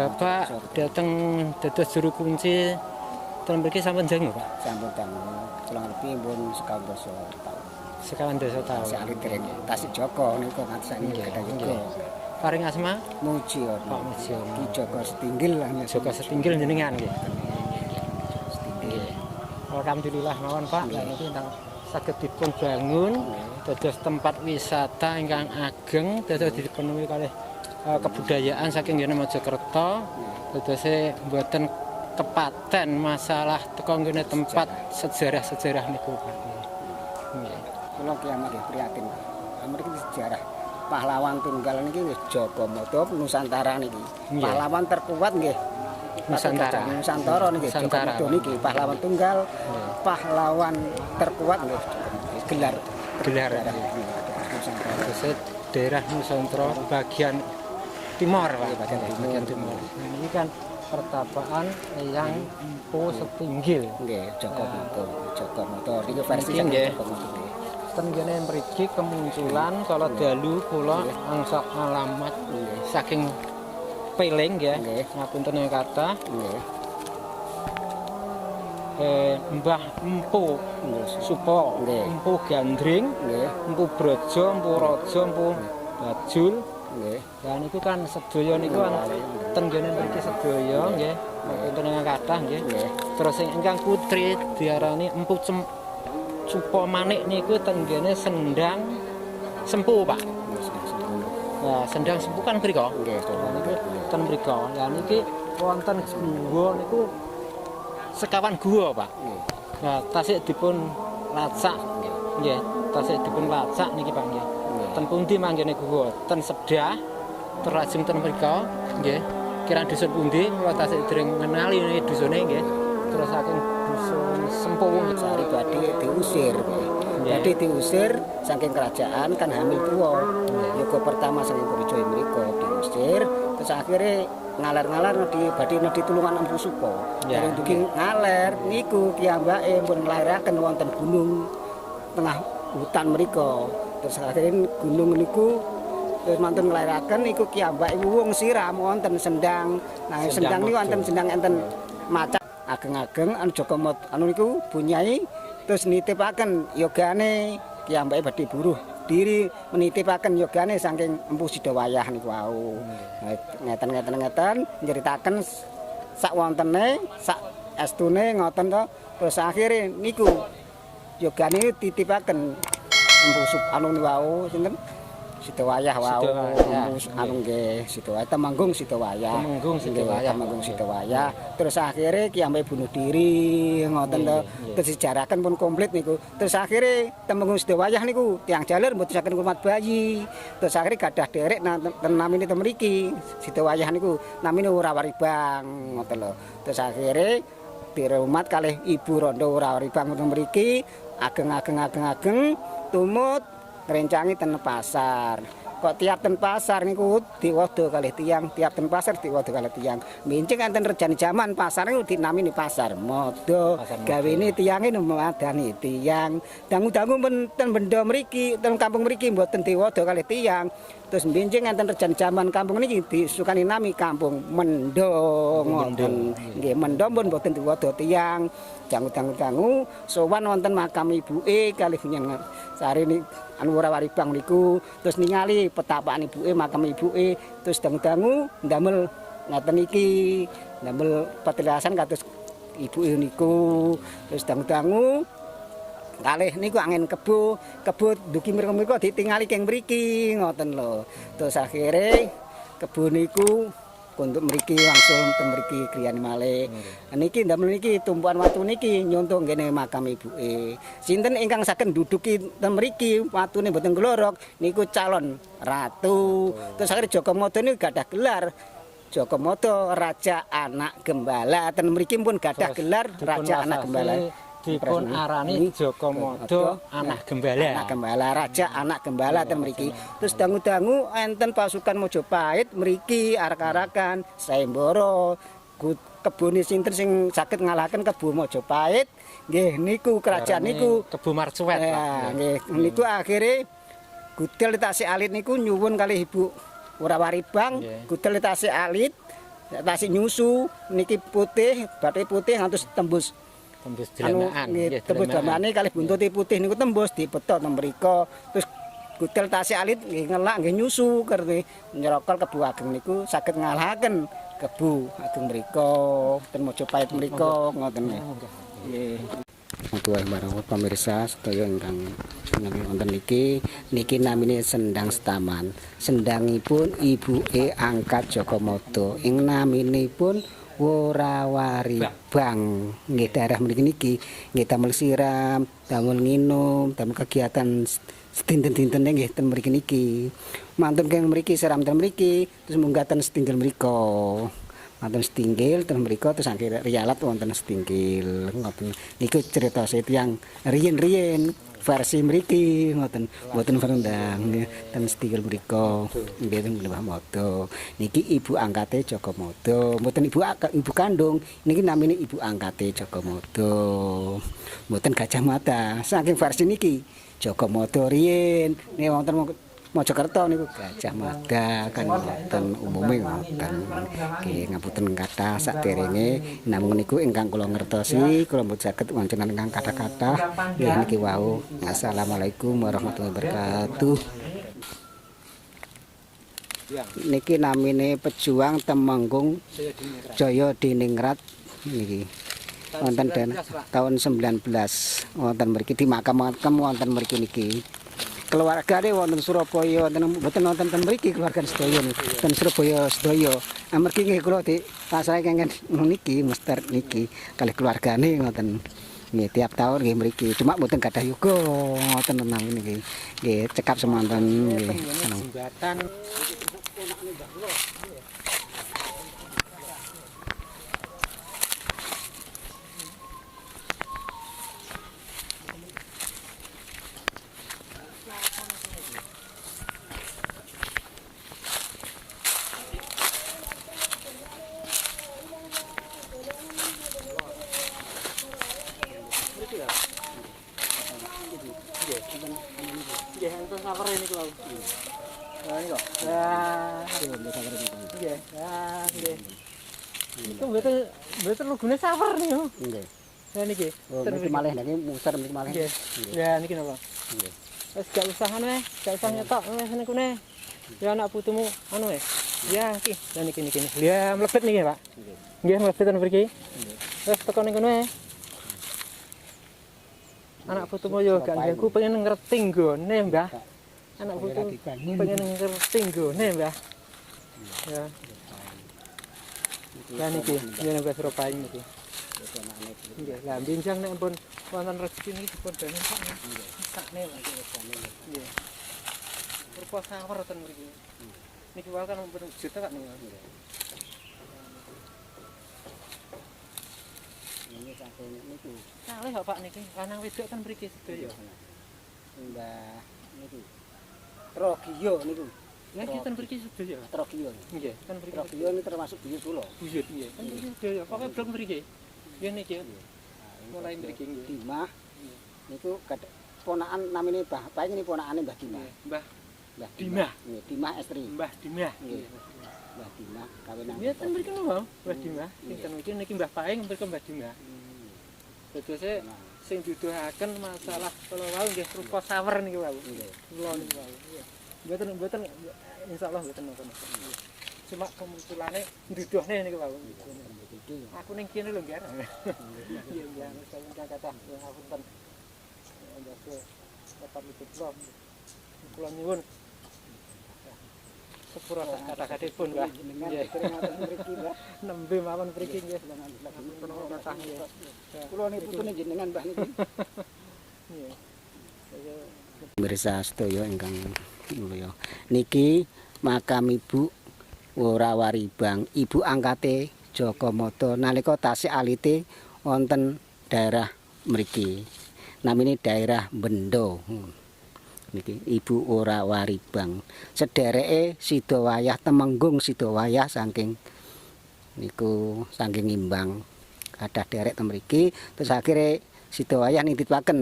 Bapak datang dados juru kunci ten mriki sampun jeneng, Pak? Sampun dangu kurang lebih pun sekawan dosa tahun. Sekawan dosa tahun. Salit dereng Tasik Joko niku nganti sakniki kedah juga. Paring asma Mujiono. Pak Mujiono. Ki Joko Setinggil lah. Joko Setinggil jenengan nggih. Alhamdulillah mawon Pak, niki tentang saged dipun bangun dados tempat wisata ingkang ageng, dados dipenuhi kalih kebudayaan saking ngene Mojokerto. Dadose mboten kepaten masalah teko ngene tempat sejarah-sejarah niku Pak. Nggih. Kula kiamat nggih prihatin. Mriki sejarah pahlawan tunggal niki wis Jogomodo Nusantara niki. Pahlawan terkuat nggih. Nusantara niki Jogomodo niki pahlawan tunggal. Pahlawan terkuat nggih. Gelar Nusantara. Terus daerah Nusantara bagian timur Pak, bagian timur. Ini kan pertapaan yang Empu Setinggil. Nggih, Jogomodo niki versi Jogomodo. Ten kene mriki kemunculan kala dalu kula angsok alamat saking Peling nggih. Ngapunten kata. Nggih. Mbah Empu Supo, Empu Gandring, Empu Brojo, Empu Raja, Empu Bajul. Nggih. Lah niku kan sedaya niku ten kene mriki sedaya nggih. Ngapunten kathah nggih. Terus ingkang putri diarani Empu Supo Manik niku tenggene Sendang Sempu, Pak. Nah, Sendang Sempu kan mriko. Nggih, niku ten mriko. Lah niki wonten guwa niku sekawan guwa, Pak. Nah, tasik dipun lacak nggih. Tasik dipun lacak niki, Pak nggih. Ten pundi manggene guwa? Ten Sedah terajeng ten mriko nggih. Kirang dusun pundi kula tasik dereng ngenali dusune nggih. Terus saking dusun Sempu Sari Badi diusir. Jadi diusir saking kerajaan kan hamil tuwa. Yoga pertama saking Kurijoyo mriku diusir, terus akhirnya ngaler-ngaler di tulungan Empu Supo. Dereng dugi ngaler niku piyambake pun nglairaken wonten gunung tengah hutan mriku. Terus akhirnya gunung niku terus mantun nglairaken niku piyambake wung siram wonten Sendang. Nah, Sendang niku wonten Sendang enten macan ageng-ageng anu Jogomodo anu niku bunyai terus nitipaken yogane piyambake badhe buruh diri menitipaken yogane saking Empu Sidowayah niku wau. Ngeten nyeritaken sak wontene sak estune ngoten to. Terus akhire niku yogane titipaken Empu anu wau sinten Sidowayah wau. Anu nggih Sidowayah Temanggung Sidowayah. Temanggung Sidowayah. Terus akhirnya kiambe bunuh diri ngoten to. Terus dijaraken pun komplit niku. Terus akhirnya Temanggung Sidowayah niku tiyang jaler mboten saged ngurmat bayi. Terus akhirnya gadah derek namine ten mriki Sidowayah niku namine Wurawaribang ngoten lho. Terus akhirnya dirumat kalih Ibu Rondo Wurawaribang ten mriki ageng tumut rencangi ten pasar. Kok tiap ten pasar niku diwodo kalih tiyang, tiap ten pasar diwodo kalih tiyang. Mincing enten rejane jaman pasar niku dinamini pasar modo. Gawene tiyange memadani tiyang. Dangu-dangu ten benda mriki, ten kampung mriki mboten diwodo kalih tiyang. Terus mincing enten rejane jaman kampung niki disukani nami kampung Mendo ngoten. Nggih, Mendo pun mboten diwodo tiyang. Dangu sowan wonten makam ibuke kalih nyen sarene anu Wurawaribang niku terus ningali petapaan ibuke makam ibuke terus dangu ndamel ngaten iki ndamel petilasan kados ibuke niku terus dangu kalih niku angin kebo dugi mriku ditingali keng mriki ngoten lho. Terus akhire kebo niku untuk mriki langsung ten mriki griyane malih. Niki ndamel niki tumpuan watu niki nyonto ngene makam ibuke. Sinten ingkang saged nduduki ten mriki watune mboten glorok niku calon ratu. Terus akhire Jogomodo niku gadah gelar Jogomodo Raja Anak Gembala. Ten mriki pun gadah gelar Raja Anak Gembala. Dipun arani Jogomodo Anak Gembala. Anak Gembala, Raja Anak Gembala ten mriki. Terus dangu-dangu enten pasukan Mojopahit mriki arak-arakan Sayembara. Kebune sinten sing saged ngalahaken Kebo Mojopahit? Nggih niku kerajaan niku Kebo Marcuet. Nggih niku akhire Gudel tasik alit niku nyuwun kalih Ibu Wurawaribang, Gudel tasik alit tasik nyusu niki putih, bathik putih ngantos tembus Jelanaan. tembus damane kalih buntuti putih niku tembus dibeto ten mriko. Terus kutil tasik alit nggih ngelak nggih nyusu kerti nyrokol kebu ageng niku saged ngalahaken kebu ageng mriko ten Mojopahit mriko ngoten nggih. Tuwuh marang pemirsa sedaya ingkang nami wonten niki namine Sendang Setaman. Sendangipun ibuke angkat Jogomodo. Ing naminipun Worawari Bang. Nggih daerah mriki niki nggih damel siram, damel nginum, damel kegiatan sedinten-dinten nggih ten mriki niki. Mantun keng mriki siram ten mriki terus munggah ten setinggil mriko. Wonten setinggil ten mriko terus akhire riyalat wonten setinggil ngoten. Niku cerita tiyang riyin-riyin versi mriki ngoten mboten rendang ten setinggil mriko nggih ten Mbah Modo. Niki ibu angkate Jogomodo, mboten ibu kandung, niki namine ibu angkate Jogomodo. Mboten Gajah Mada. Saking versi niki Jogomodo riyin nek wonten Mojokerto niku Gajah Mada kan ngoten umume ngoten. Nggih ngapunten kathah saderenge namung niku ingkang kula ngertosi kula mboten saged wontenan ingkang kathah-kathah nggih niki wau. Assalamualaikum warahmatullahi wabarakatuh. Niki namine pejuang Temenggung Jaya Diningrat niki. Wonten tahun 19 wonten mriki di makam wonten mriki niki. Keluargane wonten Surabaya mboten wonten ten mriki keluarga sedaya ten Surabaya sedaya. Amargi nggih kula pasrahe kengken niki mester niki kalih keluargane ngoten. Nggih tiap tahun nggih mriki cuma mboten gadah yoga ngoten nang niki. Nggih cekap semanten nggih. Jembatan nggih enten sawer niku lho. Lah niku. Lah nggih. Lah nggih. Itu mboten lugune sawer niku. Nggih. Lah niki. Niki malih niki muser niki malih. Nggih. Ya niki napa? Nggih. Wis gak usah anu gak usah nyetok niku ne. Ya anak putumu anu ya iki. Lah niki. Ya mlebet niki, Pak. Nggih. Nggih mlebet ten mriki. Nggih. Wis teko ning kono anak putumu yo gak aku pengen ngerti nggone, Mbah. Anak putu pengen ngerti nggone, Mbah. Ya. Lah niki, yen Mbah Surabaya niki. Nggih, lah benjang nek pun wonten rezeki niki dipun damel sak. Sakne nggih. Rupa sawer ten mriki. Niki wae kan pun juta Pak niku. Ini saking niku. Kalih kok Pak niki, lanang wedok ten mriki sedaya. Mbah niku. Trogio niku. Nggih ten mriki sedaya. Trogio. Nggih, ten mriki. Trogio ini termasuk buyut kula. Buyut nggih. Ten mriki sedaya. Pokoke blok mriki. Nggih niki. Mulai mriki nggih. Dimah. Niku ponakan namine Mbah Pai ini ponakane Mbah Dimah. Mbah Mbah Dimah. Nggih, Dimah estri. Mbah Dimah. Nggih. Mbah Dimah kawinan. Nggih ten mriki lho, Mbah Dimah. Sing ten mriki niki Mbah Paing mriki Mbah Dimah. Terus sing duduhaken masalah kula wau nggih rupa sawer niki wau. Kula niki wau. Mboten insyaallah mboten nonton. Cuma kemunculaane nduduhne niki wau. Aku ning kene lho nggih. Iya nggih sampun kathah ngapunten. Ndase dapat mitipun. Kula nyuwun sepura kata-katipun Mbah. Nggih. Nembe mawon mriki nggih. Kathah nggih. Kula niku putune jenengan Mbah niku. Nggih. Mirsa sedaya ingkang mulya. Niki makam Ibu Worawari Bang, ibu angkate Jogomodo nalika tasih alite wonten daerah mriki. Namine daerah Bendo. Niki Ibu Worawari Bang. Sedereke Sidowayah Temenggung Sidowayah saking niku saking Imbang. Kadah derek ten mriki terus akhire Sidowayah nitipake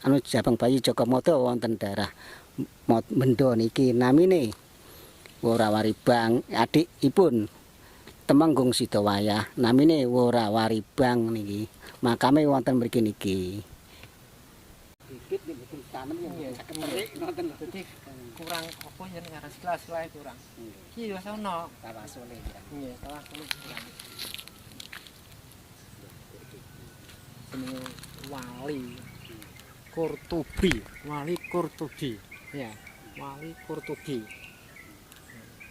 anu Jabang Bayi Jogomodo wonten daerah Bendo niki namine Worawari Bang adikipun Temenggung Sidowayah, namine Worawaribang niki. Makame wonten mriki niki. Dikit niku tanem yang keterik ngoten lho. Jadi kurang apa jeneng ngaran sekelas-kelas kurang. Iki wis ono Tawasule. nggih tawasule kurang. Jenenge Wali Kurtubi, Wali Kurtubi. Ya, Wali Kurtubi.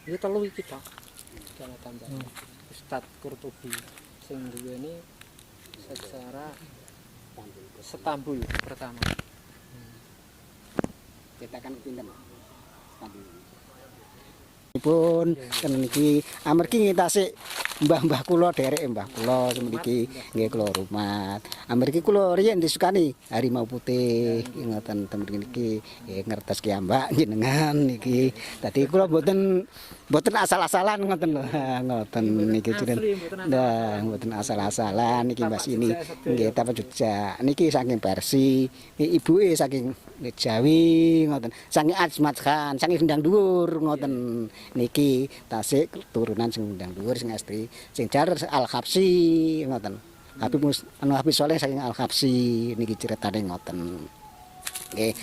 Ini telu iki Pak. Jangan tambah. Ustadz Kurtubi sing duweni secara Istanbul pertama. Cetakan pinten? Pun ten niki amargi ngitasik mbah-mbah kula derek mbah kula semriki nggih kula hormat. Amargi kula riyen disukani harimau putih ngoten ten mriki nggih ngertos ki ambak jenengan niki. Dadi kula mboten asal-asalan ngoten lho. Ngoten niki jenengan. Nah, mboten asal-asalan niki Mbah ini nggih tapa Jogja. Niki saking Persi, ibuke saking Jawi ngoten. Saking Azmat Khan, saking Sendang Dhuwur ngoten. Niki tasik turunan sing Sendang Dhuwur sing estri, sing jar Al-Habsyi ngoten. Habib Soleh saking Al-Habsyi niki ceritane ngoten. Nggih,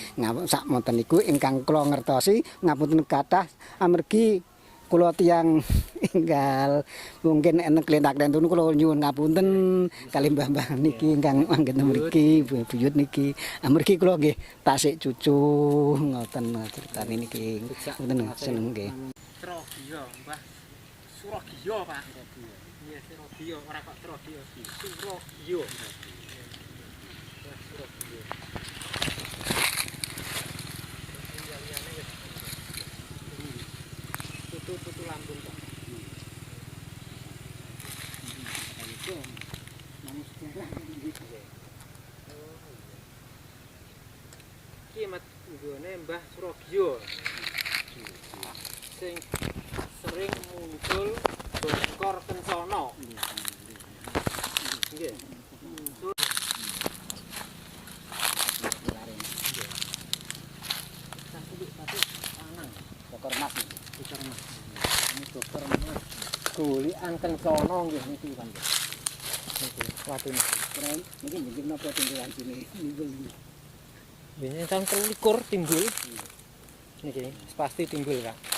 sak monten niku ingkang kula ngertosi ngapunten kathah amargi kula tiyang enggal mungkin enek klentak-klentun kula nyuwun ngapunten kalih mbah-mbah niki ingkang manggen mriki buyut niki amargi kula nggih tasik cucu ngoten critane niki ngoten seneng nggih. Surabaya, Mbah. Surabaya, Pak. Iya, Surabaya, ora kok Surabaya. Surabaya. Surabaya. Tutu lambung, Pak. Iki mat nggone Mbah Surabaya. Sing sering muncul Bongkor Kencana. Nggih. Muncul Bokor Mas. Ini Bongkor Mas. Golikan Kencana nggih niki Pak. Niki latine. Keren niki nggih napa tinggalan sini nimbul. Biasanya tahun 23 timbul. Niki pasti timbul, Pak.